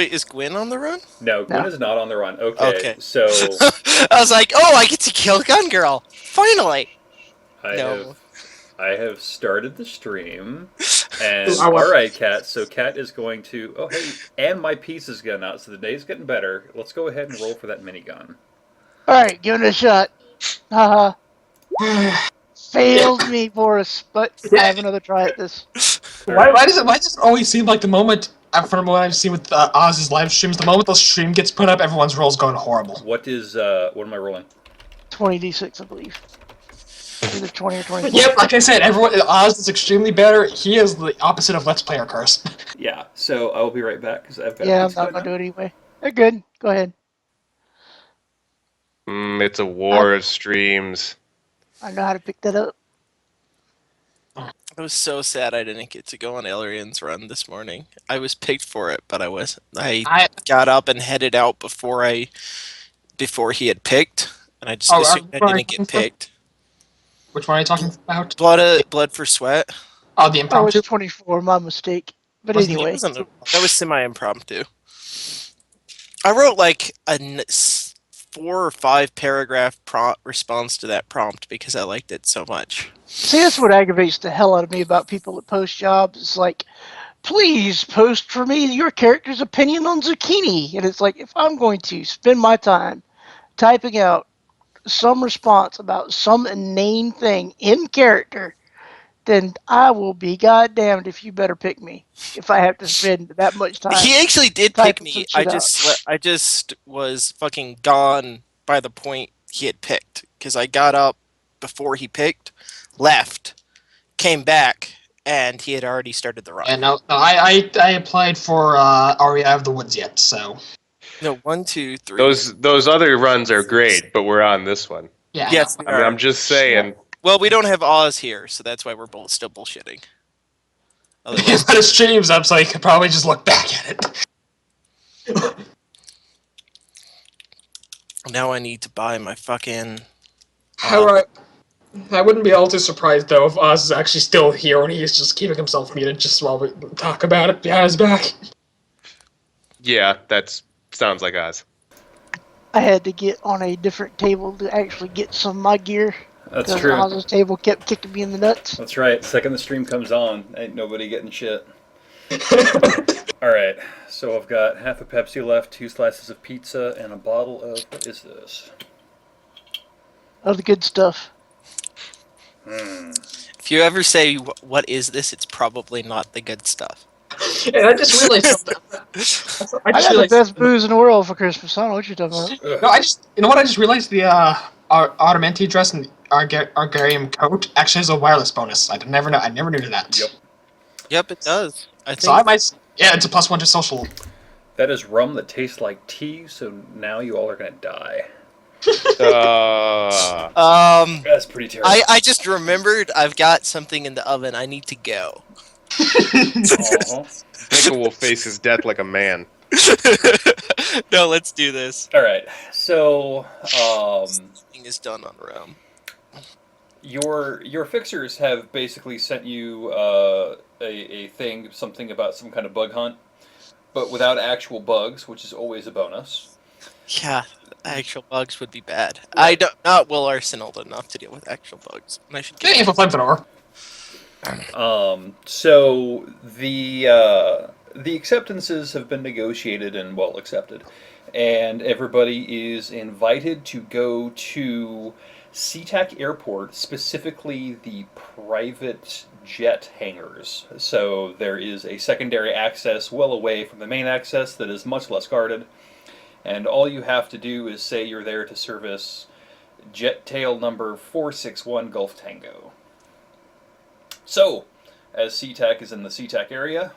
Wait, is Gwen on the run? No, Gwen No. is not on the run. Okay, Okay. so I was like, oh, I get to kill Gun Girl. Finally. I have No. I have started the stream, Ooh, and I all want- right, Kat. So Kat is going to. Oh, hey, and my piece is gun out, so the day's getting better. Let's go ahead and roll for that minigun. Alright, give it a shot. Haha. Failed me, Boris, but I have another try at this. Why does it always seem like the moment, from what I've seen with Oz's live streams, the moment the stream gets put up, everyone's rolls going horrible. What am I rolling? 20d6, I believe. Either 20 or 24. Yep, like I said, Oz is extremely better. He is the opposite of Let's Player Curse. Yeah. So I will be right back because I've got. Yeah, a I'm piece not gun gonna now. do it anyway. They're good. Go ahead. It's a war of streams. I know how to pick that up. I was so sad I didn't get to go on Elrian's run this morning. I was picked for it, but I wasn't. I got up and headed out before he had picked, and I just assumed I didn't get picked. Which one are you talking about? Blood for Sweat. Oh, the Oh, impromptu? it's 24, my mistake. But Wasn't anyway. That was semi-impromptu. I wrote like a 4 or 5 paragraph response to that prompt because I liked it so much. See, that's what aggravates the hell out of me about people that post jobs. It's like, please post for me your character's opinion on zucchini. And it's like, if I'm going to spend my time typing out some response about some inane thing in character, then I will be goddamned if you better pick me. If I have to spend that much time. He actually did pick typing me. some shit I just was fucking gone by the point he had picked because I got up before he picked, left, came back, and he had already started the run. Yeah, no, I applied for Aria of the Woods yet, so... No, 1, 2, 3. Those other runs are great, but we're on this one. Yeah, Yes, I mean, I'm just saying. Well, we don't have Oz here, so that's why we're still bullshitting. He's got his streams up, so he could probably just look back at it. Now I need to buy my fucking... I wouldn't be all too surprised, though, if Oz is actually still here and he's just keeping himself muted just while we talk about it behind his back. Yeah, that sounds like Oz. I had to get on a different table to actually get some of my gear. That's because true. Oz's table kept kicking me in the nuts. That's right. Second the stream comes on, ain't nobody getting shit. All right. So I've got half a Pepsi left, 2 slices of pizza, and a bottle of what is this? Oh, the good stuff. If you ever say, what is this, it's probably not the good stuff. And I just realized something. I got the best booze in the world for Christmas. I don't know what you're talking about. No, you know what? I just realized the Automenti dress and Argarium coat actually has a wireless bonus. I never knew that. Yep. Yep, it does. I think. So I might. Yeah, it's a +1 to social. That is rum that tastes like tea, so now you all are gonna die. That's pretty terrible. I just remembered I've got something in the oven. I need to go. Pickle will face his death like a man. No, let's do this. All right. So, Thing is done on rum. your fixers have basically sent you a thing, something about some kind of bug hunt, but without actual bugs, which is always a bonus. Yeah, actual bugs would be bad. I don't not well arsenaled enough to deal with actual bugs. And I should Yeah, if a flamethrower. So the acceptances have been negotiated and well accepted, and everybody is invited to go to SeaTac Airport, specifically the private jet hangars. So there is a secondary access well away from the main access that is much less guarded, and all you have to do is say you're there to service jet tail number 461 Gulf Tango. So, as SeaTac is in the SeaTac area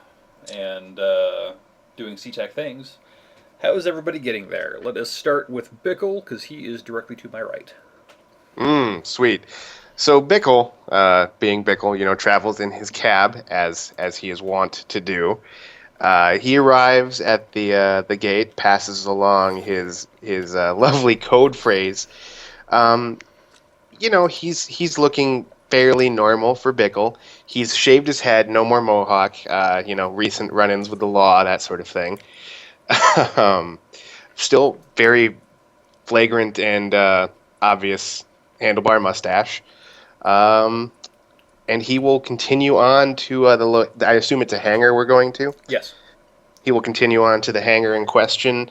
and doing SeaTac things, how is everybody getting there? Let us start with Bickle, because he is directly to my right. Sweet. So Bickle, being Bickle, travels in his cab as he is wont to do. He arrives at the gate, passes along his lovely code phrase. He's looking fairly normal for Bickle. He's shaved his head, no more mohawk. Recent run-ins with the law, that sort of thing. Still very flagrant and obvious handlebar mustache. And he will continue on to I assume it's a hangar we're going to. Yes. He will continue on to the hangar in question,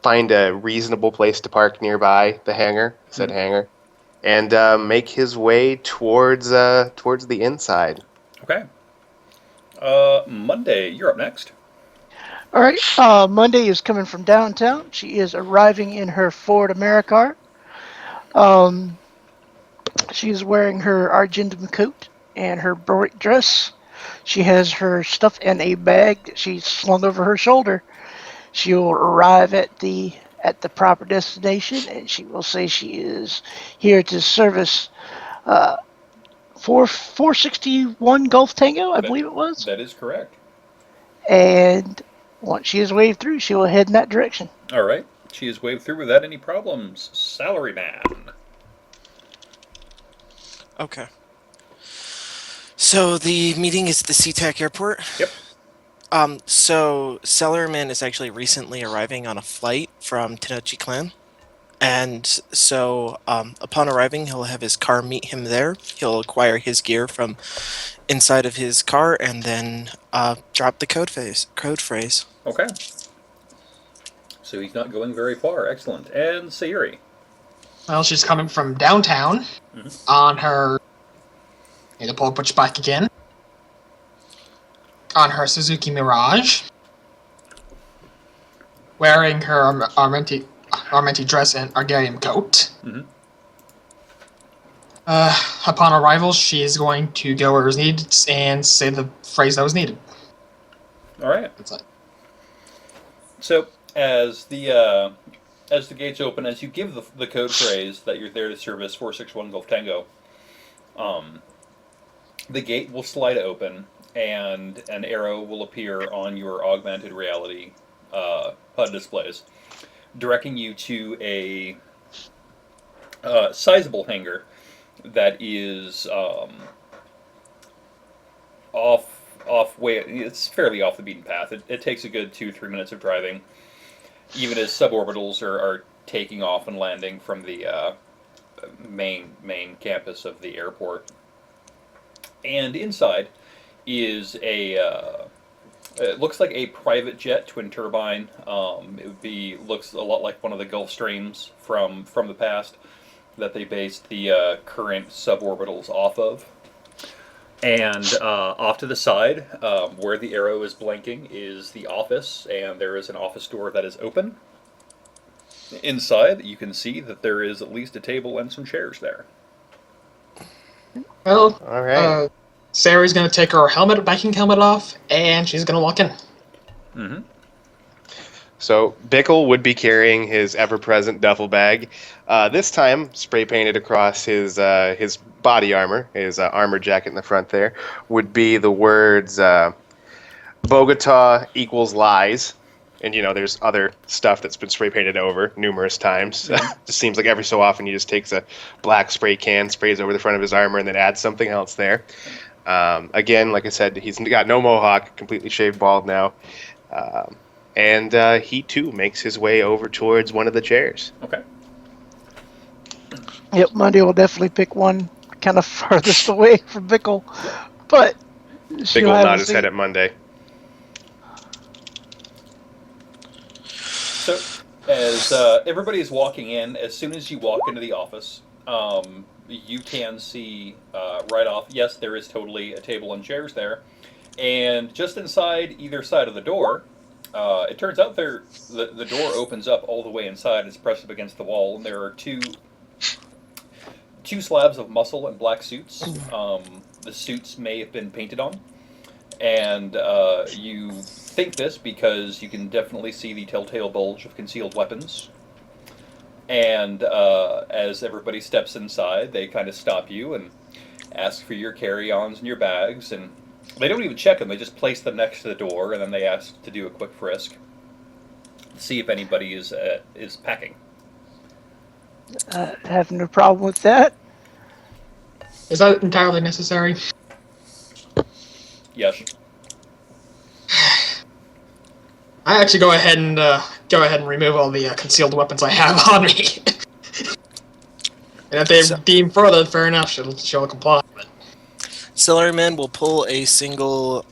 find a reasonable place to park nearby the hangar, said hangar, and make his way towards the inside. Okay. Monday, you're up next. All right. Monday is coming from downtown. She is arriving in her Ford Americar. She is wearing her Argentum coat and her bright dress. She has her stuff in a bag that she's slung over her shoulder. She will arrive at the proper destination, and she will say she is here to service 461 Gulf Tango, I believe it was. That is correct. And once she is waved through, she will head in that direction. All right. She is waved through without any problems. Salaryman. Okay. So the meeting is at the SeaTac airport. Yep. So Sellerman is actually recently arriving on a flight from Tenochtitlan. And so upon arriving, he'll have his car meet him there. He'll acquire his gear from inside of his car and then drop the code phrase. Okay. So he's not going very far. Excellent. And Sayuri. Well, she's coming from downtown on her. Need to pull up which bike again. On her Suzuki Mirage. Wearing her Armenti dress and Argarium coat. Upon arrival, she is going to go where is needed and say the phrase that was needed. All right. That's it. So as the gates open, as you give the code phrase that you're there to service 461 Gulf Tango, the gate will slide open and an arrow will appear on your augmented reality HUD displays, directing you to a sizable hangar that is it's fairly off the beaten path. It takes a good 2-3 minutes of driving, even as suborbitals are taking off and landing from the main campus of the airport. And inside is it looks like a private jet twin turbine. Looks a lot like one of the Gulfstreams from the past that they based the current suborbitals off of. And off to the side, where the arrow is blinking, is the office, and there is an office door that is open. Inside, you can see that there is at least a table and some chairs there. Well, All right. Sarah's going to take her biking helmet off, and she's going to walk in. Mm-hmm. So Bickle would be carrying his ever-present duffel bag, this time spray painted across his body armor, his armor jacket in the front there, would be the words Bogota equals lies. And, there's other stuff that's been spray painted over numerous times. It just seems like every so often he just takes a black spray can, sprays over the front of his armor, and then adds something else there. Again, like I said, he's got no mohawk, completely shaved bald now. And he, too, makes his way over towards one of the chairs. Okay. Yep, Monday will definitely pick one kind of farthest away from Bickle. But Bickle will nod his head at Monday. So, as everybody is walking in, as soon as you walk into the office, you can see right off, yes, there is totally a table and chairs there. And just inside either side of the door, it turns out the door opens up all the way inside. It's pressed up against the wall, and there are two slabs of muscle and black suits. The suits may have been painted on. And you think this because you can definitely see the telltale bulge of concealed weapons. And as everybody steps inside, they kind of stop you and ask for your carry-ons and your bags. And they don't even check them. They just place them next to the door, and then they ask to do a quick frisk. See if anybody is packing. Have no problem with that. Is that entirely necessary? Yes. I actually go ahead and remove all the concealed weapons I have on me. And if they deem further, fair enough, she'll comply. But Celeryman will pull a single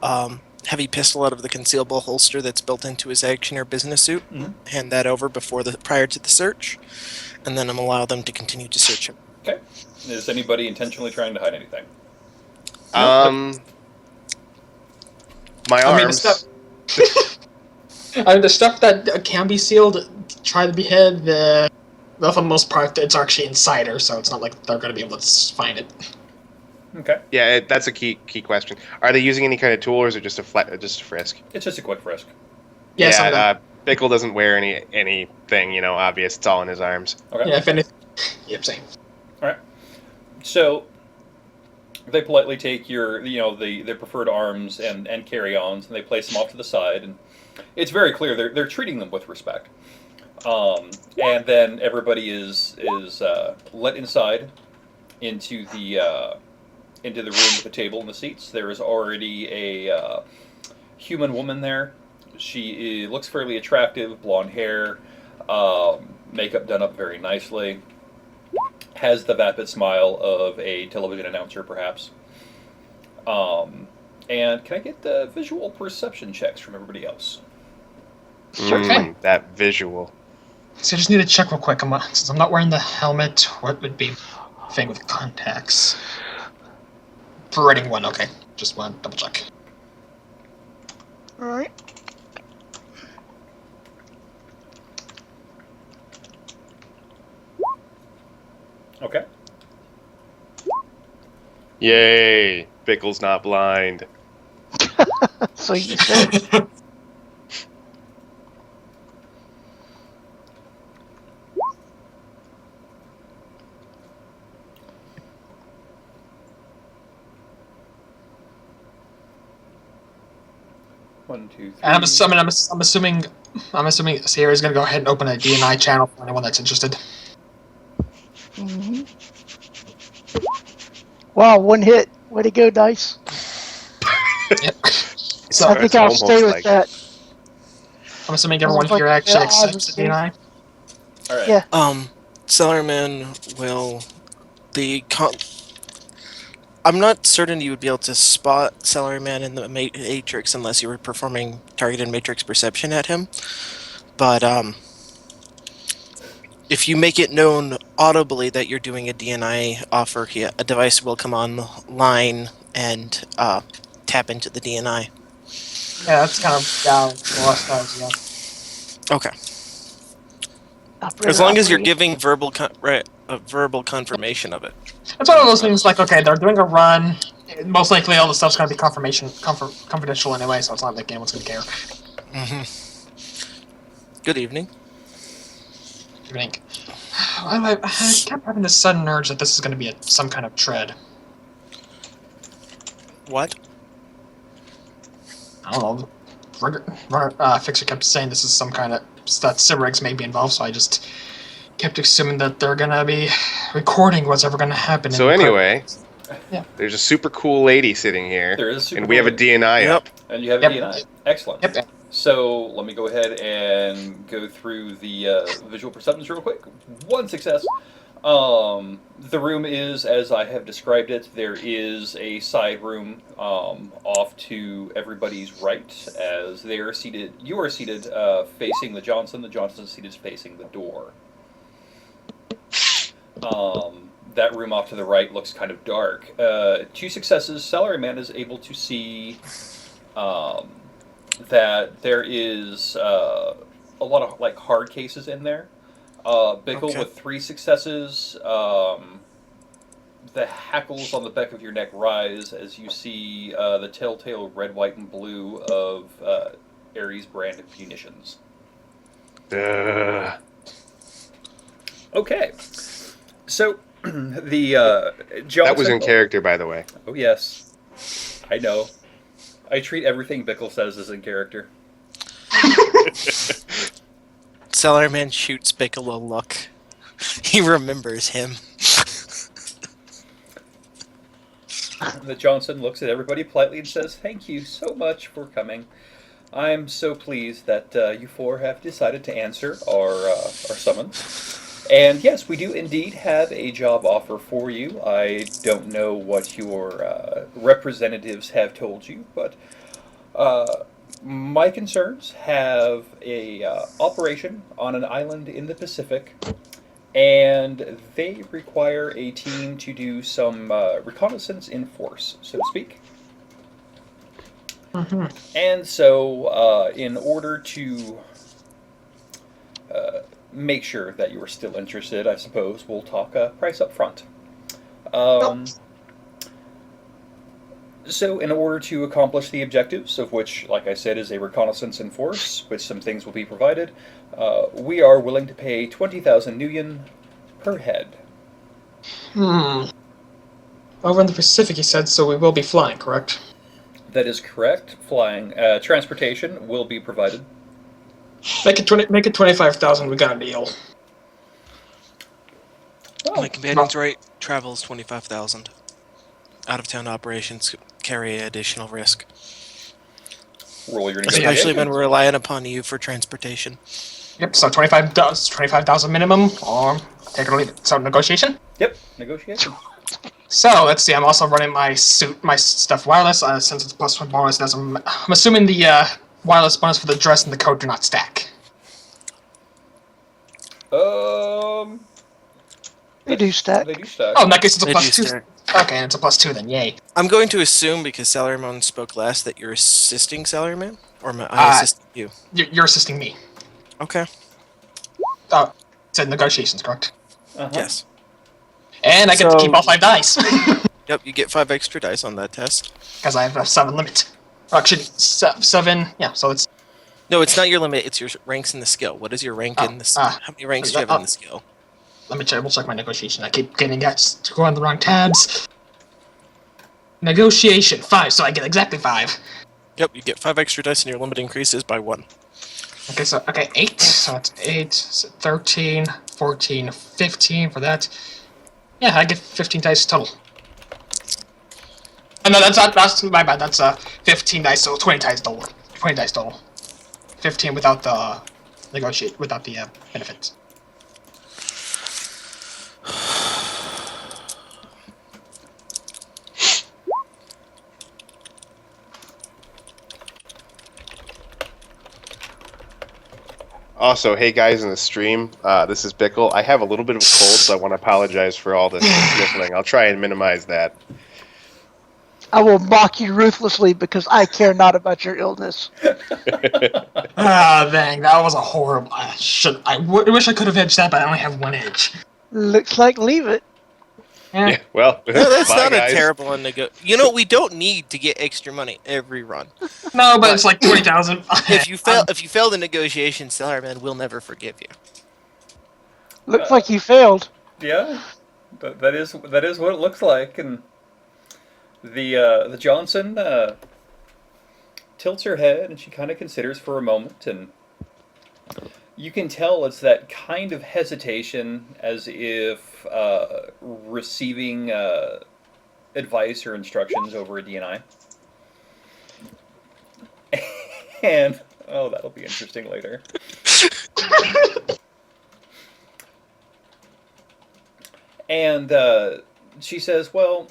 heavy pistol out of the concealable holster that's built into his action or business suit, hand that over prior to the search, and then allow them to continue to search him. Okay. Is anybody intentionally trying to hide anything? My arms. The stuff that can be sealed, try to be hid. For the most part, it's actually inside her, so it's not like they're going to be able to find it. Okay. Yeah, that's a key question. Are they using any kind of tool, or is it just a frisk? It's just a quick frisk. Yeah, Bickle doesn't wear anything, obvious. It's all in his arms. Okay. Yeah, if anything. Yep, same. All right. So they politely take your, their preferred arms and carry-ons, and they place them off to the side, and it's very clear they're treating them with respect. And then everybody is let inside into the room with the table and the seats. There is already a human woman there. She looks fairly attractive, blonde hair, makeup done up very nicely. Has the vapid smile of a television announcer, perhaps. And can I get the visual perception checks from everybody else? Okay. That visual. So I just need to check real quick. Since I'm not wearing the helmet, what would be thing with contacts? Reading one, okay. Just want to double check. Alright. Okay. Yay! Bickle's not blind. So you said. One, two, three. And I'm assuming Sierra's gonna go ahead and open a DNI channel for anyone that's interested. Mm-hmm. Wow, one hit. Way to go, Dice. Yep. So I think I'll stay with that. I'm assuming everyone here actually accepts the DNI. All right. Yeah. Celeryman will I'm not certain you would be able to spot Celeryman in the Matrix unless you were performing targeted Matrix perception at him. But if you make it known audibly that you're doing a DNI offer, a device will come online and tap into the DNI. Yeah, that's kind of lost us, yeah. Okay. As long as you're giving verbal confirmation of it. It's one of those things like, okay, they're doing a run. Most likely all the stuff's going to be confidential anyway, so it's not like anyone's going to care. Mm-hmm. Good evening. Good evening. I kept having this sudden urge that this is going to be some kind of tread. What? I don't know. Fixer kept saying this is some kind of... that Cibrigs may be involved, so I just kept assuming that they're going to be recording what's ever going to happen. So anyway, yeah. There's a super cool lady sitting here. There is and we have a DNI up. And you have a DNI. Excellent. Yep. So let me go ahead and go through the visual perceptions real quick. One success. The room is, as I have described it, there is a side room off to everybody's right as they are seated. You are seated facing the Johnson is seated facing the door. That room off to the right looks kind of dark. Two successes. Celeryman is able to see that there is a lot of like hard cases in there. Bickle with 3 successes. The hackles on the back of your neck rise as you see the telltale red, white, and blue of Ares brand of munitions. Okay. So, the Johnson... That was in character, by the way. Oh, yes. I know. I treat everything Bickle says as in character. Celeryman shoots Bickle a look. He remembers him. The Johnson looks at everybody politely and says, "Thank you so much for coming. I'm so pleased that you four have decided to answer our summons. And yes, we do indeed have a job offer for you. I don't know what your representatives have told you, but my concerns have a operation on an island in the Pacific, and they require a team to do some reconnaissance in force, so to speak. Mm-hmm. And so, in order to make sure that you are still interested, I suppose we'll talk price up front. Um, So, in order to accomplish the objectives, of which, like I said, is a reconnaissance in force, which some things will be provided, we are willing to pay 20,000 nuyen per head. Over in the Pacific, you said, so we will be flying, correct? That is correct. Flying transportation will be provided. Make it 25,000. We got a deal. Oh, My companion's rate travels 25,000. Out of town operations carry additional risk, roll your especially negotiation. when we're relying upon you for transportation. Yep. So 25,000 minimum, or take it or leave it. So negotiation. Yep, negotiation. So let's see. I'm also running my stuff wireless since it's +1 bonus. I'm assuming the wireless bonus for the dress and the coat do not stack. They do stack. They do stack. Oh, in that case, it's a They plus do 2. stack. Okay, and it's a +2 then. Yay. I'm going to assume, because Salaryman spoke last, that you're assisting Salaryman? Or am I assisting you? You're assisting me. Okay. Said negotiations, correct? Uh-huh. Yes. And I get to keep all 5 dice. Yep, you get 5 extra dice on that test. Because I have a 7 limit. Or actually, 7. Yeah, so it's. No, it's not your limit, it's your ranks in the skill. What is your rank in the skill? How many ranks do you have in the skill? Let me check. We'll check my negotiation. I keep getting guys to go on the wrong tabs. Negotiation 5, so I get exactly 5. Yep, you get 5 extra dice and your limit increases by 1. Okay, so 8. So that's 8, so 13, 14, 15 for that. Yeah, I get 15 dice total. Oh, no, that's my bad. That's 15 dice, so 20 dice total. 20 dice total. 15 without the without the benefits. Also, hey guys in the stream, this is Bickle. I have a little bit of a cold, so I want to apologize for all this sniffling. I'll try and minimize that. I will mock you ruthlessly because I care not about your illness. Dang, that was a horrible. I wish I could have edged that, but I only have 1 edge. Looks like leave it. Yeah, well, No, that's bye, not guys. a terrible one to go. You know, we don't need to get extra money every run. No, but it's like 20,000. If you fail the negotiation, Salaryman will never forgive you. Looks like you failed. Yeah, that is what it looks like, and the Johnson tilts her head and she kind of considers for a moment, and you can tell it's that kind of hesitation, as if receiving advice or instructions over a DNI. And oh, that'll be interesting later. And she says, well,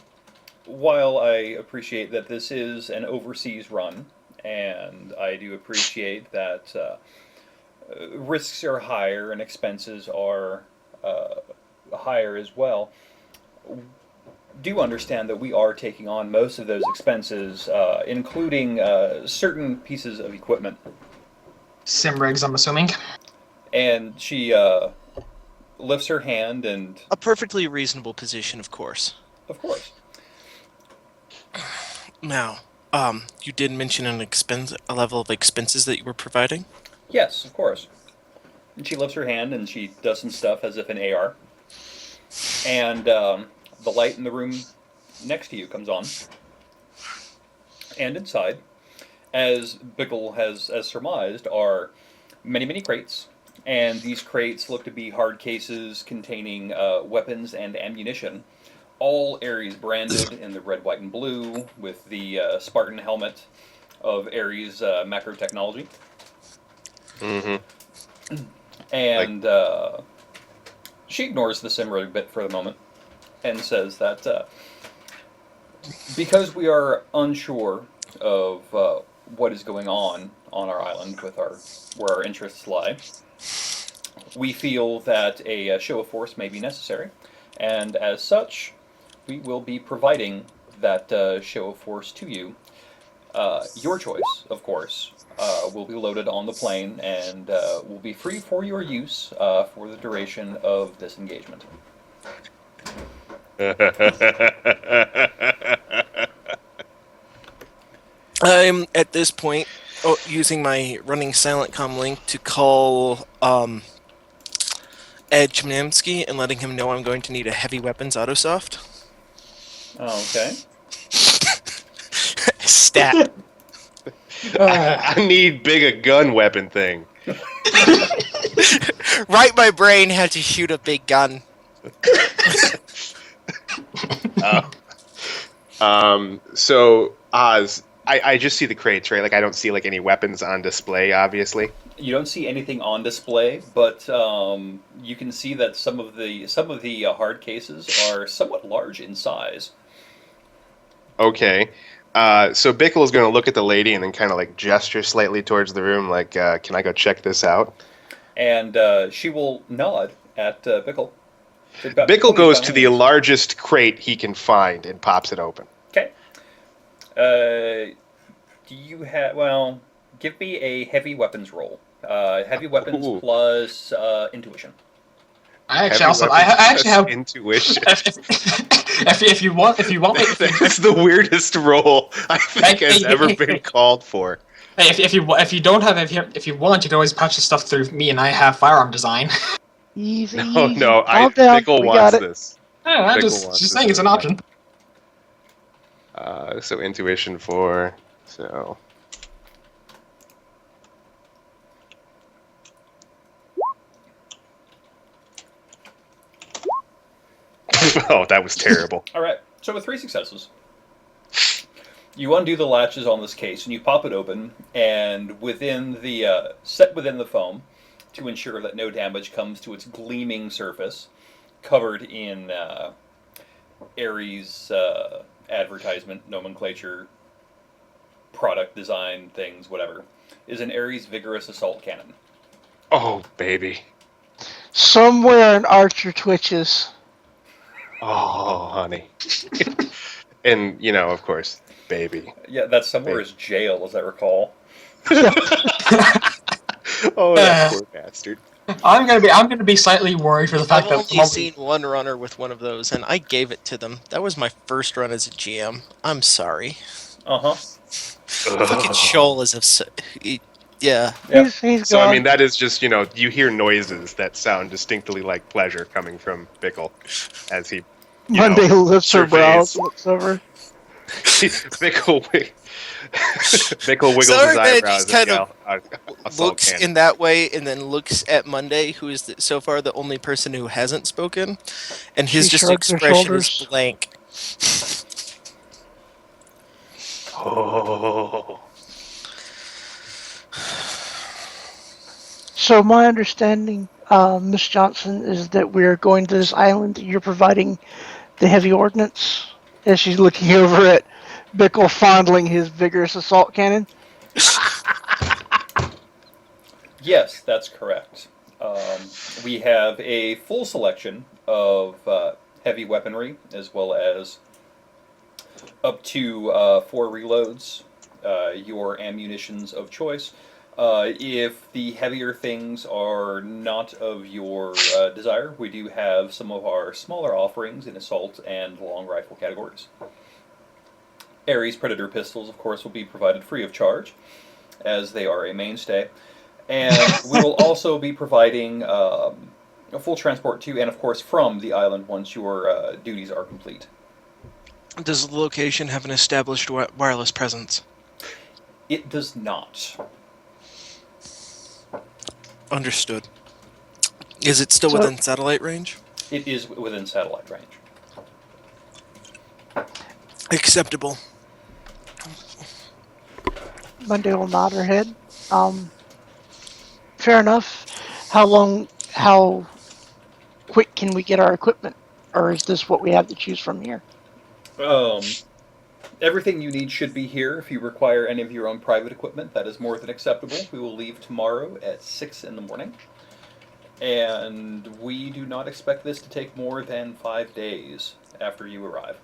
while I appreciate that this is an overseas run, and I do appreciate that risks are higher and expenses are higher as well, do understand that we are taking on most of those expenses, including certain pieces of equipment. Sim rigs, I'm assuming. And she lifts her hand and... A perfectly reasonable position, of course. Of course. Now, you did mention a level of expenses that you were providing? Yes, of course. And she lifts her hand and she does some stuff as if an AR. And the light in the room next to you comes on. And inside, as Bickle has surmised, are many, many crates. And these crates look to be hard cases containing weapons and ammunition. All Ares branded in the red, white, and blue with the Spartan helmet. of Ares macro technology. Mm-hmm. And she ignores the Simra a bit for the moment and says that because we are unsure of what is going on our island with where our interests lie, we feel that a show of force may be necessary, and as such, we will be providing that show of force to you. Your choice, of course, will be loaded on the plane and will be free for your use for the duration of this engagement. I'm at this point using my running silent comm link to call Ed Chmamsky and letting him know I'm going to need a heavy weapons autosoft. Okay. Stat. I need bigger gun weapon thing. Right, my brain had to shoot a big gun. So Oz, I just see the crates, right? Like I don't see like any weapons on display, obviously. You don't see anything on display, but you can see that some of the hard cases are somewhat large in size. Okay. So Bickle is going to look at the lady and then kind of like gesture slightly towards the room, like, "Can I go check this out?" And she will nod at Bickle. Bickle goes to the largest crate he can find and pops it open. Okay. Do you have? Well, give me a heavy weapons roll. Heavy weapons Ooh. plus intuition. I actually have intuition. If you want me, That's the weirdest roll I think has ever been called for. Hey, if you want, you can always patch the stuff through me, and I have firearm design. Easy. No, easy. no, Calm down. Bickle We wants got it. this. I'm Bickle wants just this saying it's an really option. So intuition 4. So. Oh, that was terrible. All right. So with 3 successes, you undo the latches on this case and you pop it open, and within the set within the foam, to ensure that no damage comes to its gleaming surface, covered in Ares advertisement nomenclature, product design things, whatever, is an Ares vigorous assault cannon. Oh, baby. Somewhere an archer twitches. Oh, honey. And, of course, baby. Yeah, that somewhere is jail, as I recall. Oh, that poor bastard. I'm gonna be slightly worried for the fact I've that only seen one runner with one of those, and I gave it to them. That was my first run as a GM. I'm sorry. Uh-huh. Look at Shoal as if... Yeah. Yep. He's So, gone. I mean, that is just, you hear noises that sound distinctly like pleasure coming from Bickle as he, Monday lifts her brows, surveys. looks over. Bickle wiggles Sorry, his man, eyebrows just kind of looks in that way and then looks at Monday, who is so far the only person who hasn't spoken, and his She just shrugs her expression is shoulders. blank. Oh. So my understanding, Miss Johnson, is that we're going to this island. You're providing the heavy ordnance. As she's looking over at Bickle fondling his vigorous assault cannon. Yes, that's correct. We have a full selection of heavy weaponry, as well as up to 4 reloads, your ammunitions of choice. If the heavier things are not of your desire, we do have some of our smaller offerings in assault and long rifle categories. Ares Predator pistols, of course, will be provided free of charge, as they are a mainstay. And we will also be providing a full transport to and, of course, from the island once your duties are complete. Does the location have an established wireless presence? It does not. Understood. Is it still within satellite range? It is within satellite range. Acceptable. Monday will nod her head. Fair enough. How quick can we get our equipment? Or is this what we have to choose from here? Everything you need should be here. If you require any of your own private equipment, that is more than acceptable. We will leave tomorrow at 6 in the morning. And we do not expect this to take more than 5 days after you arrive.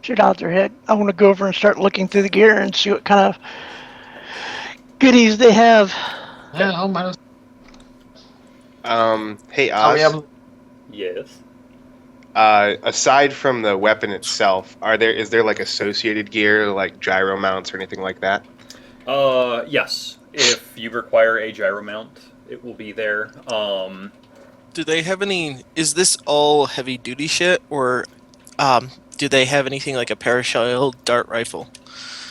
She nods her head. I want to go over and start looking through the gear and see what kind of goodies they have. Yeah, I'll might as Hey Are we Oz. able- Yes. Aside from the weapon itself, is there like associated gear, like gyro mounts or anything like that? Yes. If you require a gyro mount, it will be there. Do they have any? Is this all heavy duty shit, or do they have anything like a parashield dart rifle?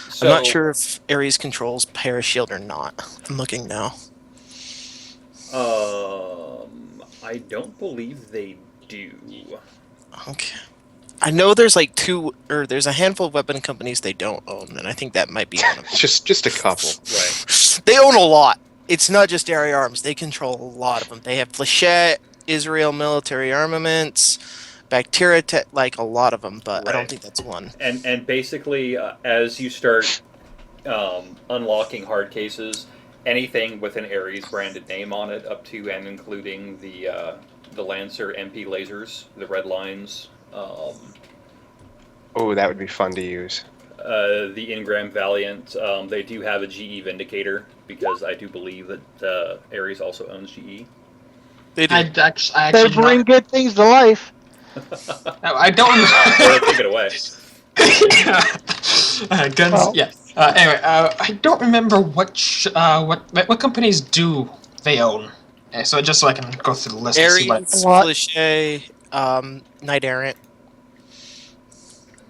So, I'm not sure if Ares controls parashield or not. I'm looking now. I don't believe they do. Okay. I know there's like there's a handful of weapon companies they don't own, and I think that might be one of them. Just a couple. Right. They own a lot. It's not just Area Arms. They control a lot of them. They have Flechette, Israel Military Armaments, Bacteria, like a lot of them, but I don't Right. think that's one. And basically, as you start unlocking hard cases, anything with an Ares branded name on it, up to and including the Lancer MP lasers, the red lines, Oh, that would be fun to use. the Ingram Valiant. They do have a GE Vindicator because I do believe that Ares also owns GE. They do. I They actually bring not, good things to life. no, I don't. Or take it away. Guns. Well- Yeah. Anyway, I don't remember what companies do they own. So just so I can go through the list and see what. Ares, What? Flechette, Knight Errant.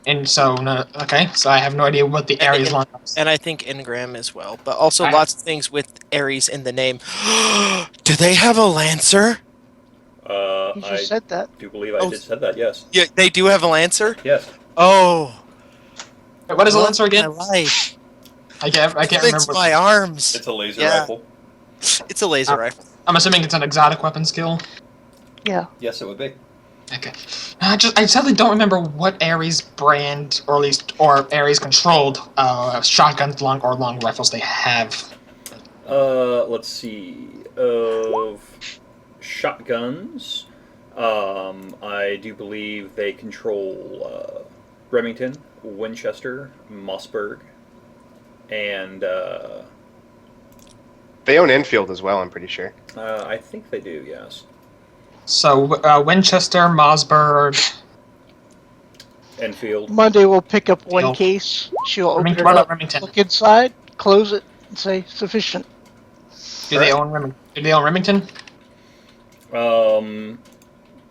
And so okay, so I have no idea what the Ares line is. And I think Ingram as well, but also I- lots of things with Ares in the name. Do they have a Lancer? You just I said that. do believe I Oh. did said that. Yes. Yeah, they do have a Lancer. Yes. Oh, Wait, what is the Lancer again? My life. I can't It's remember. my arms. It's a laser Yeah. rifle. It's a laser rifle. I'm assuming it's an exotic weapon skill. Yeah. Yes, it would be. Okay. I sadly don't remember what Ares brand, or at least, or Ares controlled shotguns, long rifles they have. Let's see. Of shotguns, I do believe they control Remington, Winchester, Mossberg, and They own Enfield as well, I'm pretty sure. I think they do. Yes. So Winchester, Mossberg. Enfield. Monday we'll pick up one Deal. case. She'll open Remington, it what about up, Remington? look inside, close it, and say sufficient. Do they own Remington? Do they own Remington?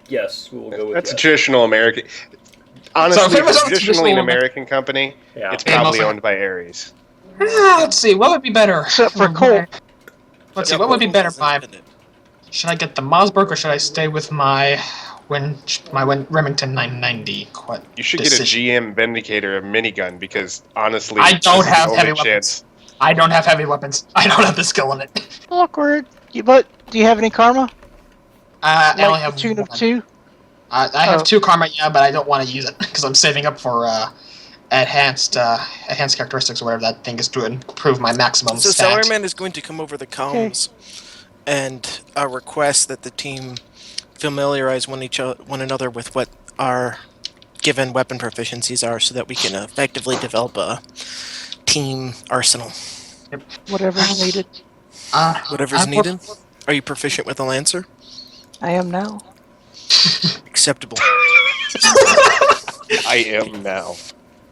Yes, we'll go with That's a yes. traditional American. Honestly, if it was if a it's traditionally an traditional American company, Yeah. it's Yeah, probably mostly- owned by Ares. Let's see. What would be better? Except for Colt. Let's see. What would be better? Should I get the Mossberg or should I stay with my Remington 990? What You should decision? get a GM Vindicator, a minigun, because honestly, I don't this is have the heavy only weapons. I don't have heavy weapons. I don't have the skill in it. Awkward. But do you have any karma? I only Like have the tune of one. 2? I have Oh. 2 karma, yeah, but I don't want to use it because I'm saving up for enhanced characteristics or whatever that thing is to improve my maximum So stat. Cellarman is going to come over the comms and request that the team familiarize one another with what our given weapon proficiencies are, so that we can effectively develop a team arsenal. Whatever's needed. Whatever's I'm needed. Are you proficient with a Lancer? I am now. Acceptable. I am now.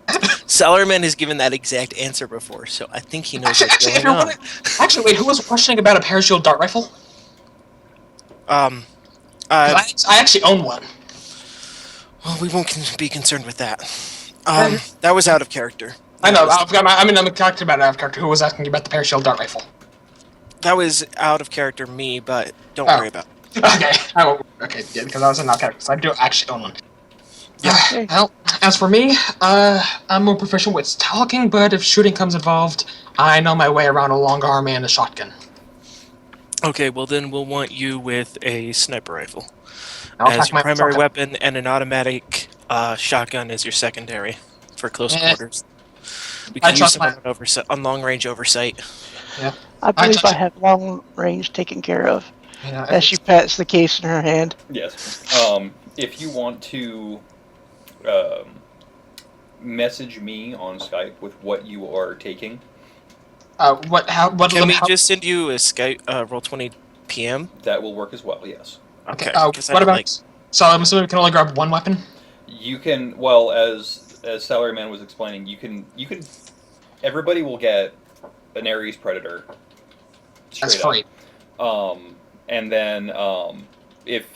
Cellarman has given that exact answer before, so I think he knows what's Actually, going on. actually, wait, who was questioning about a parashield dart rifle? 'Cause I actually own one. Well, we won't be concerned with that. That was out of character. I know. I'm talking about out of character. Who was asking about the parashield dart rifle? That was out of character me, but don't Oh. worry about it. Okay. Okay. Yeah, because I was in out of character. So I do actually own one. Okay. Well, as for me, I'm more proficient with talking, but if shooting comes involved, I know my way around a long arm and a shotgun. Okay, well then we'll want you with a sniper rifle I'll as pack your my primary shotgun. weapon and an automatic shotgun as your secondary for close Eh, quarters. We I could use trust someone my. on long range oversight. Yeah, I I believe I trust. have long range taken care of. If As she it's pats the case in her hand. Yes. If you want to um, message me on Skype with what you are taking, what Can limit? we just send you a Skype roll 20 PM? that will work as well. Yes. Okay. Okay, because I What don't about? like. So I'm assuming we can only grab one weapon. You can, well, as Salaryman was explaining, you can everybody will get an Ares Predator That's straight free. up. And then if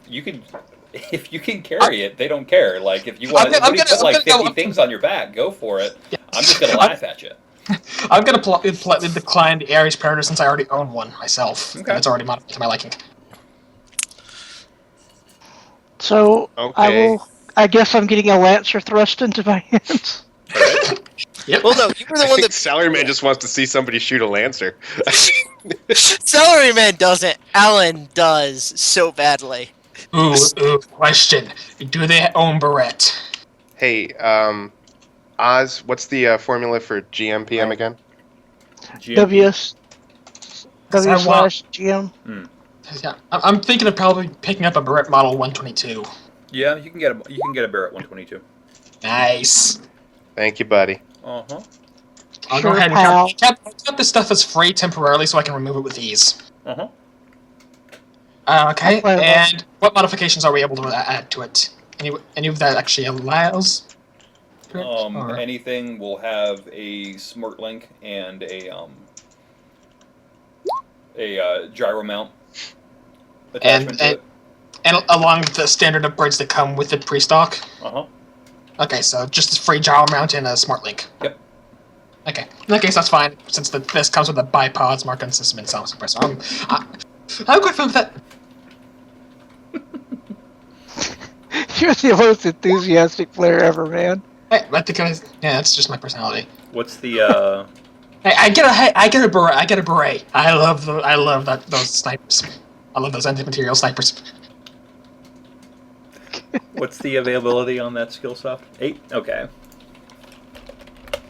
you can if you can carry it, they don't care. Like if you want I'm somebody gonna put I'm like gonna go. 50 things on your back, go for it. Yeah. I'm just gonna I'm, laugh at you. I'm gonna politely decline the Ares Predator since I already own one myself, and Okay. it's already modified to my liking. So Okay. I guess I'm getting a lancer thrust into my hands. All right. Yep. Well, no, you were the I one think that. Salaryman just wants to see somebody shoot a lancer. Salaryman doesn't. Alan does so badly. Ooh, question. Do they own Barrett? Hey, Oz, what's the formula for GMPM again? GMP. WS Because I W want. slash GM. Yeah, I'm thinking of probably picking up a Barrett Model 122. Yeah, you can get a Barrett 122. Nice. Thank you, buddy. Uh huh. I'll go Sure, ahead and pal. kept this stuff as free temporarily so I can remove it with ease. Uh huh. Okay, I plan on- and what modifications are we able to add to it? Any of that actually allows? Or- Anything will have a smart link and a gyro mount attachment to it. And along with the standard upgrades that come with it pre-stock. Uh huh. Okay, so just a free gyro mount and a smart link. Yep. Okay, in that case that's fine since this comes with a bipod smart gun system and sound suppressor. I'm quite fine with that. You're the most enthusiastic player ever, man. Hey, that's just my personality. What's the Hey, I get a beret. I get a beret. I love those snipers. I love those anti-material snipers. what's the availability on that skill soft? 8. Okay.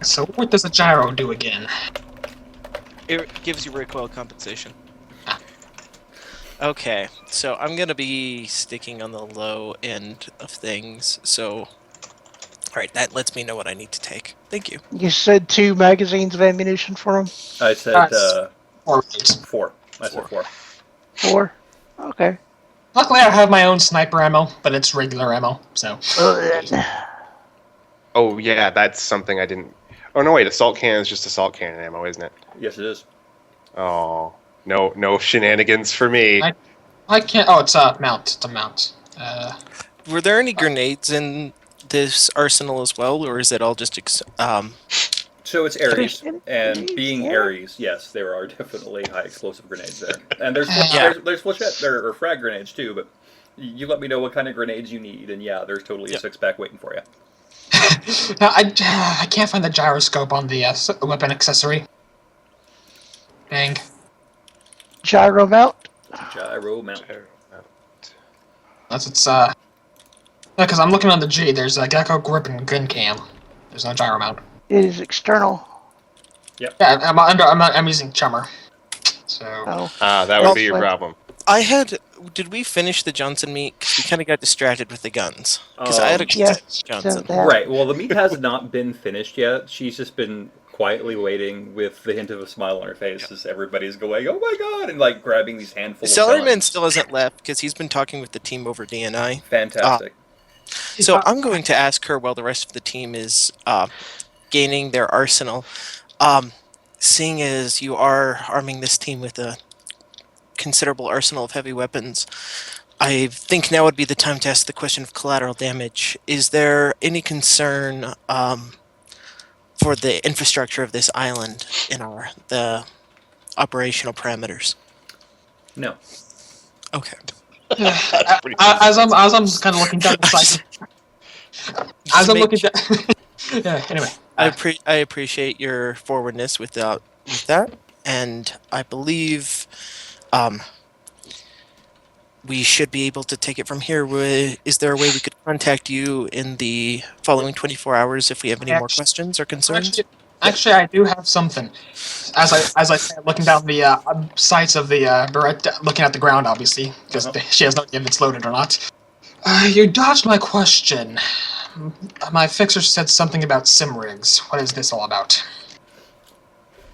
So what does a gyro do again? It gives you recoil compensation. Okay, so I'm gonna be sticking on the low end of things. So, all right, that lets me know what I need to take. Thank you. You said 2 magazines of ammunition for him? I said Nice. 4 rounds. 4. I said 4. 4? Okay. Luckily, I have my own sniper ammo, but it's regular ammo. So Oh yeah, that's something I didn't. Oh no, wait, assault cannon is just assault cannon ammo, isn't it? Yes, it is. Oh, no shenanigans for me. I can't. Oh, it's a mount. It's a mount. Were there any grenades in this arsenal as well, or is it all just So it's Ares, and Grenades, being yeah. Ares, yes, there are definitely high explosive grenades there, and there's Yeah. there's flechette there or frag grenades too. But you let me know what kind of grenades you need, and yeah, there's totally a Yep. 6-pack waiting for you. Now, I can't find the gyroscope on the weapon accessory. Dang. Gyro mount? Gyro mount. That's its. Because I'm looking on the G. There's a Gecko grip and gun cam. There's no gyro mount. It is external. Yeah, I'm using Chummer. So. Oh. That would be your problem. I had. Did we finish the Johnson meat? Because we kind of got distracted with the guns. Because I had a Yes, Johnson. that. Right. Well, the meat has not been finished yet. She's just been quietly waiting with the hint of a smile on her face as everybody's going, "Oh my god!" and like grabbing these handfuls. of Salaryman guns. still hasn't left because he's been talking with the team over DNI. Fantastic. So I'm going to ask her while the rest of the team is gaining their arsenal. Seeing as you are arming this team with a considerable arsenal of heavy weapons, I think now would be the time to ask the question of collateral damage. Is there any concern for the infrastructure of this island in the operational parameters? No. Okay. That's pretty As I'm kind of looking down the side. As I'm make looking at... yeah, anyway. I appreciate your forwardness with that, and I believe um, we should be able to take it from here. Is there a way we could contact you in the following 24 hours if we have any more questions or concerns? Actually, I do have something. As I say, looking down the sights of the Barrette, looking at the ground, obviously, because she has no idea if it's loaded or not. You dodged my question. My fixer said something about sim rigs. What is this all about?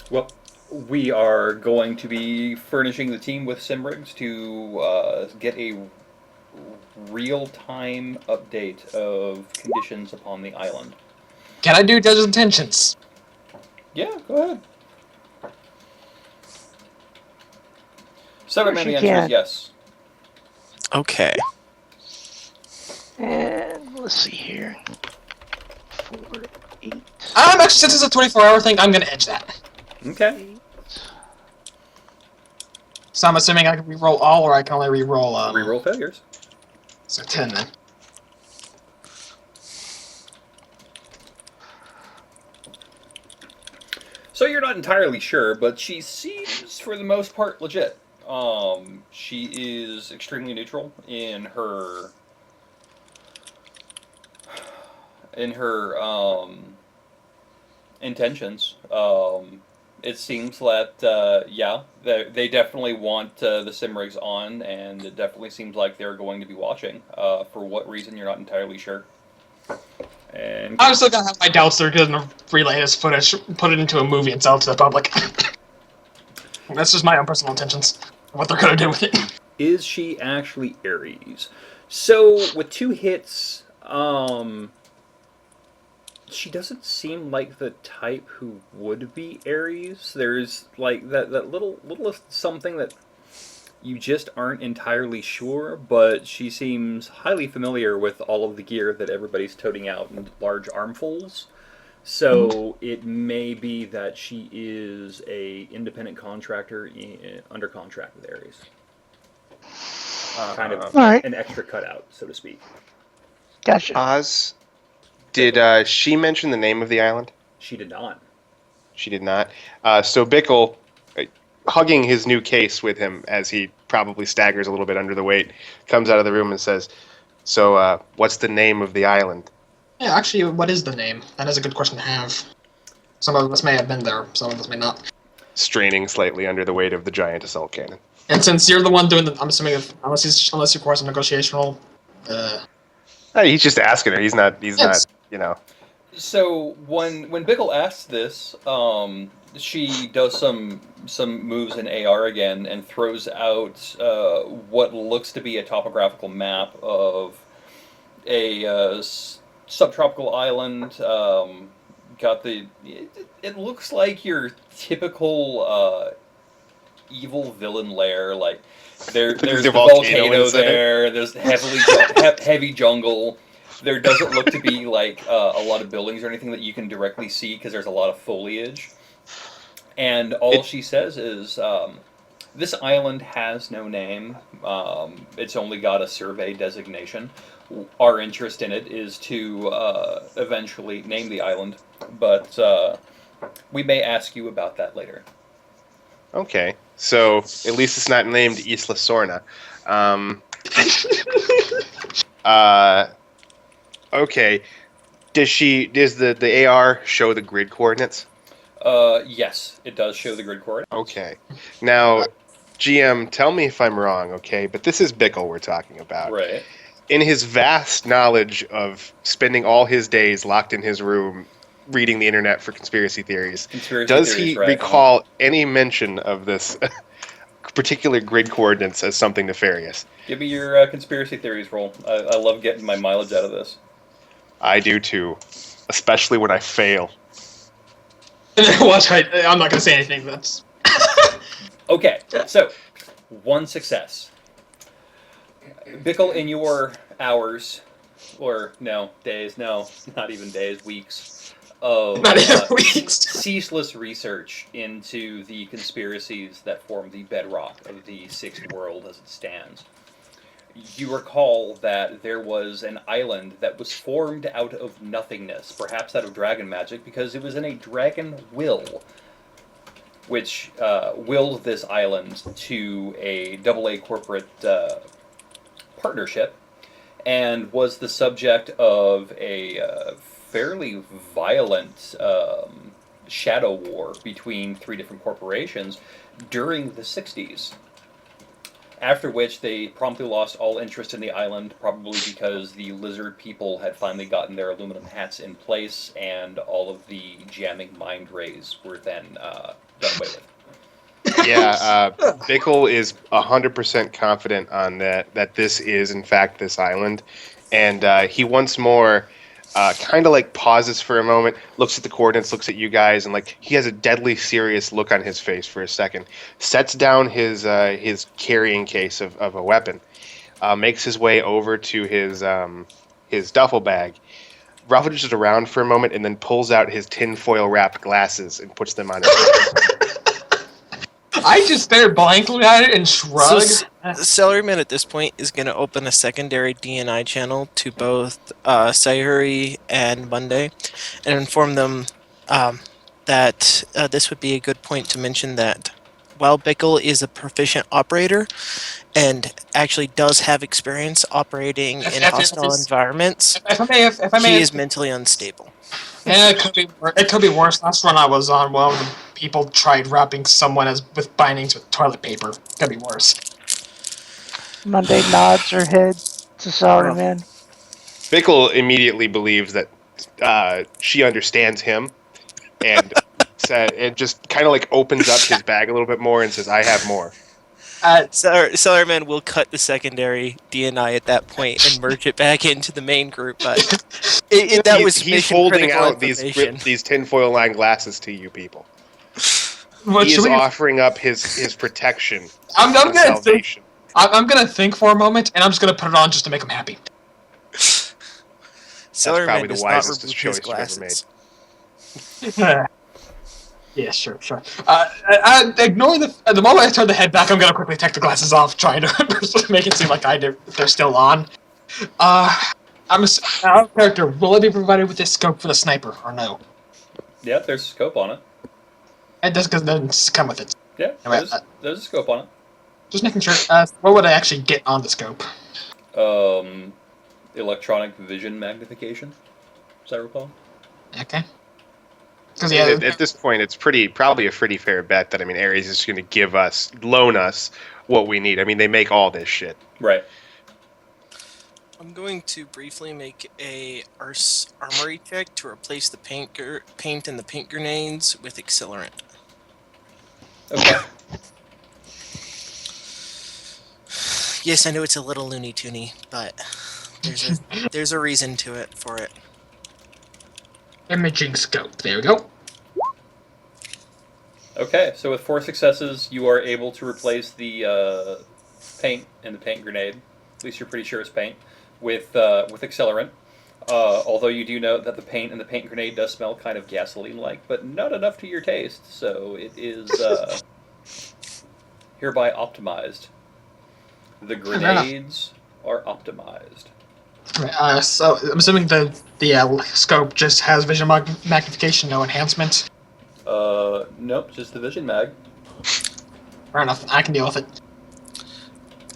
Well, we are going to be furnishing the team with sim rigs to get a real-time update of conditions upon the island. Can I do Desert Intentions? Yeah, go ahead. Cyberman, you the answer is can. yes. Okay. And let's see here. 4, 8. Actually, since it's a 24-hour thing, I'm gonna edge that. Okay. 8. So I'm assuming I can reroll all, or I can only reroll. Reroll failures. So 10 then. So you're not entirely sure, but she seems, for the most part, legit. She is extremely neutral in her intentions. It seems that yeah, they definitely want the sim rigs on, and it definitely seems like they're going to be watching. For what reason, you're not entirely sure. And I'm still gonna have my doubts they're gonna relay this footage, put it into a movie, and sell it to the public. That's just my own personal intentions. What they're gonna do with it. is she actually Aries? So with 2 hits, she doesn't seem like the type who would be Aries. There's like that little something that you just aren't entirely sure, but she seems highly familiar with all of the gear that everybody's toting out in large armfuls. So it may be that she is a independent contractor under contract with Ares. Kind of All right. an extra cutout, so to speak. Gotcha. Oz, did she mention the name of the island? She did not. She did not. So Bickle, hugging his new case with him as he probably staggers a little bit under the weight, comes out of the room and says, "So, what's the name of the island?" Yeah, actually, what is the name? That is a good question to have. Some of us may have been there, some of us may not. Straining slightly under the weight of the giant assault cannon. And since you're the one doing the, I'm assuming unless you require some negotiation roll, He's just asking her. He's not. You know. So when Bickle asks this, she does some moves in AR again and throws out what looks to be a topographical map of a subtropical island. Got the. It looks like your typical evil villain lair. Like there's the volcano there. There's heavy jungle. There doesn't look to be like a lot of buildings or anything that you can directly see because there's a lot of foliage. And all she says is, this island has no name. It's only got a survey designation. Our interest in it is to eventually name the island, but we may ask you about that later. Okay, so at least it's not named Isla Sorna. Okay. Does the AR show the grid coordinates? Yes, it does show the grid coordinates. Okay. Now, GM, tell me if I'm wrong, okay? But this is Bickle we're talking about. Right. In his vast knowledge of spending all his days locked in his room reading the internet for conspiracy theories, does he recall any mention of this particular grid coordinates as something nefarious? Give me your conspiracy theories roll. I love getting my mileage out of this. I do too, especially when I fail. Watch, I'm not gonna say anything. That's okay. So, 1 success. Bickle, in your hours, or no days, no, not even days, weeks of ceaseless research into the conspiracies that form the bedrock of the Sixth World as it stands, you recall that there was an island that was formed out of nothingness, perhaps out of dragon magic, because it was in a dragon will, which willed this island to a AA corporate partnership, and was the subject of a fairly violent shadow war between three different corporations during the 60s. After which, they promptly lost all interest in the island, probably because the lizard people had finally gotten their aluminum hats in place, and all of the jamming mind rays were then done away with. Yeah, Bickle is 100% confident on that this is in fact this island, and he once more kind of like pauses for a moment, looks at the coordinates, looks at you guys, and like he has a deadly serious look on his face for a second. Sets down his carrying case of a weapon, makes his way over to his duffel bag, ravages around for a moment, and then pulls out his tinfoil wrapped glasses and puts them on his face. I just stare blankly at it and shrug. So Salaryman at this point is going to open a secondary DNI channel to both Sayuri and Monday and inform them that this would be a good point to mention that while Bickle is a proficient operator and actually does have experience operating in hostile environments, if I may, he is mentally unstable. Yeah, it could be worse. Last run I was on, well, the people tried wrapping someone with bindings with toilet paper. Could be worse. Monday nods her head to Salaryman. Bickle immediately believes that she understands him, and just kind of like opens up his bag a little bit more and says, "I have more." Salaryman will cut the secondary DNI at that point and merge it back into the main group, but he's holding out these tinfoil lined glasses to you people. He is offering up his protection. I'm gonna think for a moment, and I'm just gonna put it on just to make him happy. That's probably the wisest choice you've ever made. Yeah, sure. Ignore the moment I turn the head back, I'm gonna quickly take the glasses off, trying to make it seem like they're still on. I'm a character. Will I be provided with this scope for the sniper, or no? Yeah, there's a scope on it. It doesn't come with it. Yeah, there's a scope on it. Just making sure. What would I actually get on the scope? Electronic vision magnification, as I recall. Okay. At this point, it's probably a pretty fair bet that Ares is going to loan us what we need. They make all this shit. Right. I'm going to briefly make a armory check to replace the paint and the paint grenades with accelerant. Okay. Yes, I know it's a little Looney Toony, but there's a reason for it. Imaging scope. There we go. Okay, so with 4 successes, you are able to replace the paint and the paint grenade. At least you're pretty sure it's paint with accelerant. Although you do note that the paint and the paint grenade does smell kind of gasoline-like, but not enough to your taste. So it is hereby optimized. The grenades are optimized. Right, so I'm assuming the scope just has vision magnification, no enhancement. Nope, just the vision mag. Fair enough. I can deal with it.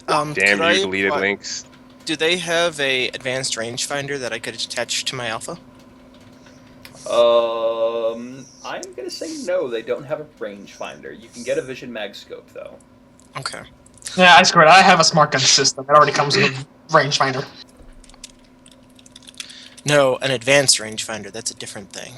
Damn you, deleted links. Do they have a advanced rangefinder that I could attach to my alpha? I'm gonna say no. They don't have a rangefinder. You can get a vision mag scope though. Okay. Yeah, I screwed it. I have a smart gun system. It already comes with a rangefinder. No, an advanced rangefinder. That's a different thing.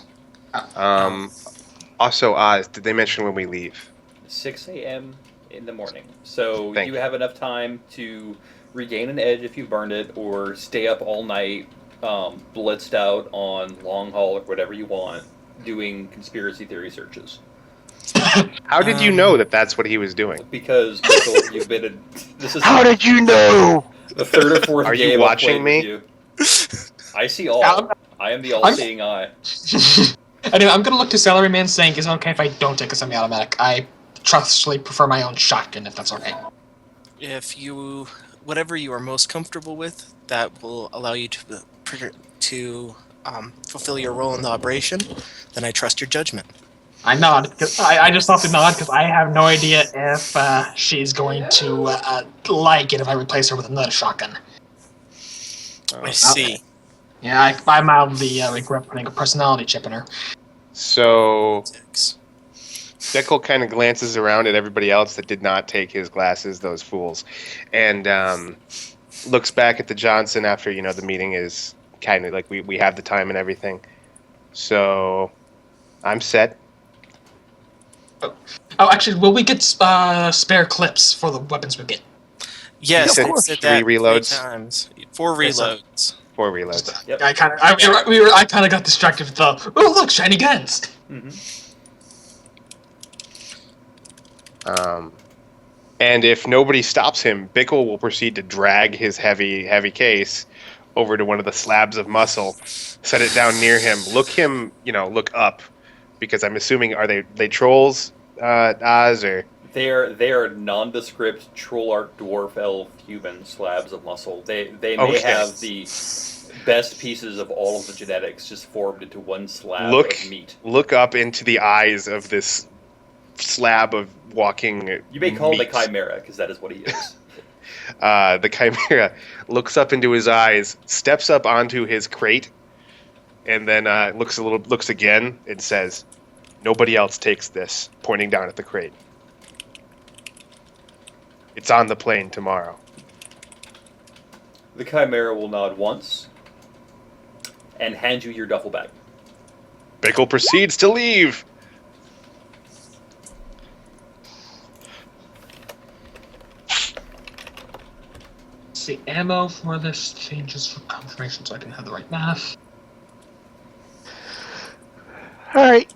Also, Oz, did they mention when we leave? 6 a.m. in the morning. So you have enough time to regain an edge if you've burned it, or stay up all night, blitzed out on long haul or whatever you want, doing conspiracy theory searches. How did you know that that's what he was doing? Because Michael, you've been this is. How did you know? The third or fourth Are game you watching me? you. I see all. I am the all-seeing eye. Anyway, I'm gonna look to Salaryman saying, is it okay if I don't take a semi-automatic? I trustfully prefer my own shotgun, if that's okay. If you whatever you are most comfortable with, that will allow you to fulfill your role in the operation, then I trust your judgment. I nod because I just have to nod because I have no idea if she's going to like it if I replace her with another shotgun. I see. Yeah, I mildly regret putting a personality chip in her. So Six. Bickle kind of glances around at everybody else that did not take his glasses, those fools, and looks back at the Johnson after the meeting is kind of like we have the time and everything. So I'm set. Oh, actually, will we get spare clips for the weapons we get? Yes, of I course. said 3 that reloads. 3 times. 4 Okay, so- reloads. 4 reloads. Yep. I kind of I kind of got distracted with the oh look shiny guns. And if nobody stops him, Bickle will proceed to drag his heavy case over to one of the slabs of muscle, set it down near him, look up, because I'm assuming are they trolls, Oz, or They are nondescript troll arc dwarf elf human slabs of muscle. They may Okay. have the best pieces of all of the genetics just formed into one slab look of meat. look up into the eyes of this slab of walking. You may call him meat. a chimera because that is what he is. The chimera looks up into his eyes, steps up onto his crate, and then looks again and says, "Nobody else takes this," pointing down at the crate. It's on the plane tomorrow. The chimera will nod once and hand you your duffel bag. Bickle proceeds to leave. See ammo for this changes for confirmation so I can have the right math. All right.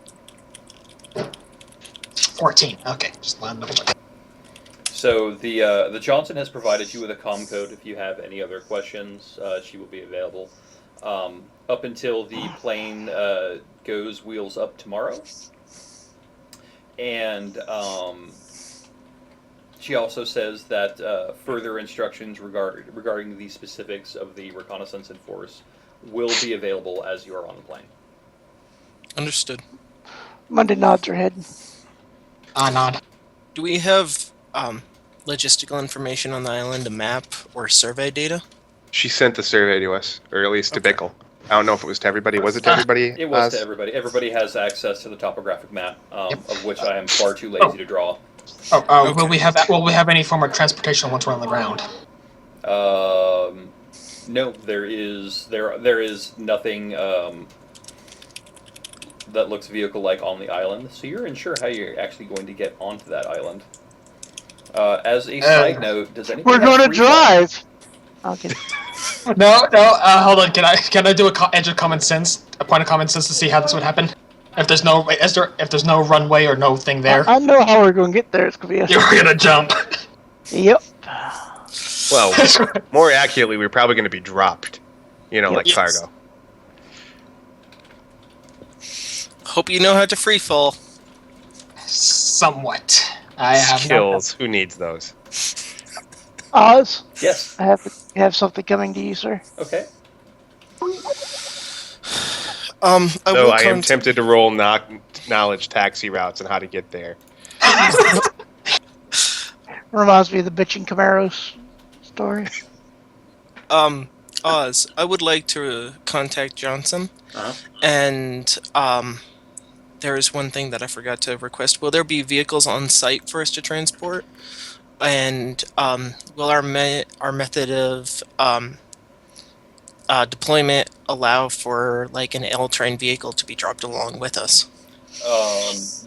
14. Okay, just let double check. So the Johnson has provided you with a comm code. If you have any other questions, she will be available up until the plane goes wheels up tomorrow. And she also says that further instructions regarding the specifics of the reconnaissance in force will be available as you are on the plane. Understood. Monday nods her head. Nod. Do we have logistical information on the island, a map or survey data? She sent the survey to us, or at least to Okay. Bickle. I don't know if it was to everybody. Was it to everybody? It was Oz? to everybody. Everybody has access to the topographic map, of which I am far too lazy to draw. Oh, Okay. will we have any form of transportation once we're on the ground? No, there is nothing that looks vehicle-like on the island, so you're unsure how you're actually going to get onto that island. As a side note, does anybody We're have going to free fall? drive. Okay. No, hold on. Can I do edge of common sense, a point of common sense to see how this would happen? If there's no runway or no thing there, I know how we're going to get there. It's going to be you're gonna jump. Yep. Well, more accurately, we're probably going to be dropped. Like Yes. cargo. Hope you know how to free fall. Somewhat. I have Skills. Who needs those? Oz, Yes. I have something coming to you, sir. Okay. I So will I am come tempted to roll knowledge taxi routes and how to get there. Reminds me of the bitching Camaros story. Oz, I would like to contact Johnson, Uh-huh. and there is one thing that I forgot to request. Will there be vehicles on site for us to transport? And will our method of deployment allow for like an L-train vehicle to be dropped along with us?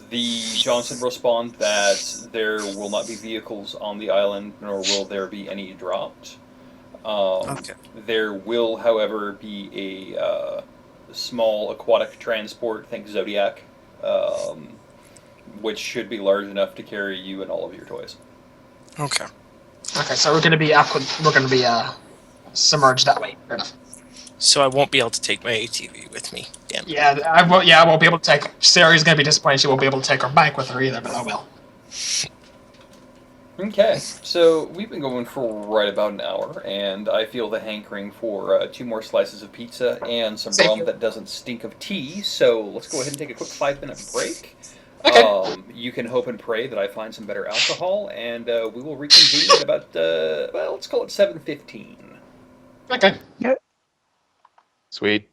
The Johnson respond that there will not be vehicles on the island, nor will there be any dropped. Okay. There will, however, be a small aquatic transport, think Zodiac, which should be large enough to carry you and all of your toys. Okay. Okay, so we're gonna be submerged that way. Fair enough. So I won't be able to take my ATV with me. Damn. Yeah, I won't be able to take. Sarah's gonna be disappointed. She won't be able to take her bike with her either, but I will. Okay, so we've been going for right about an hour, and I feel the hankering for 2 more slices of pizza and some Same rum here. that doesn't stink of tea. So let's go ahead and take a quick 5-minute break. Okay. You can hope and pray that I find some better alcohol, and we will reconvene at about well, let's call it 7:15. Okay. Yeah. Sweet.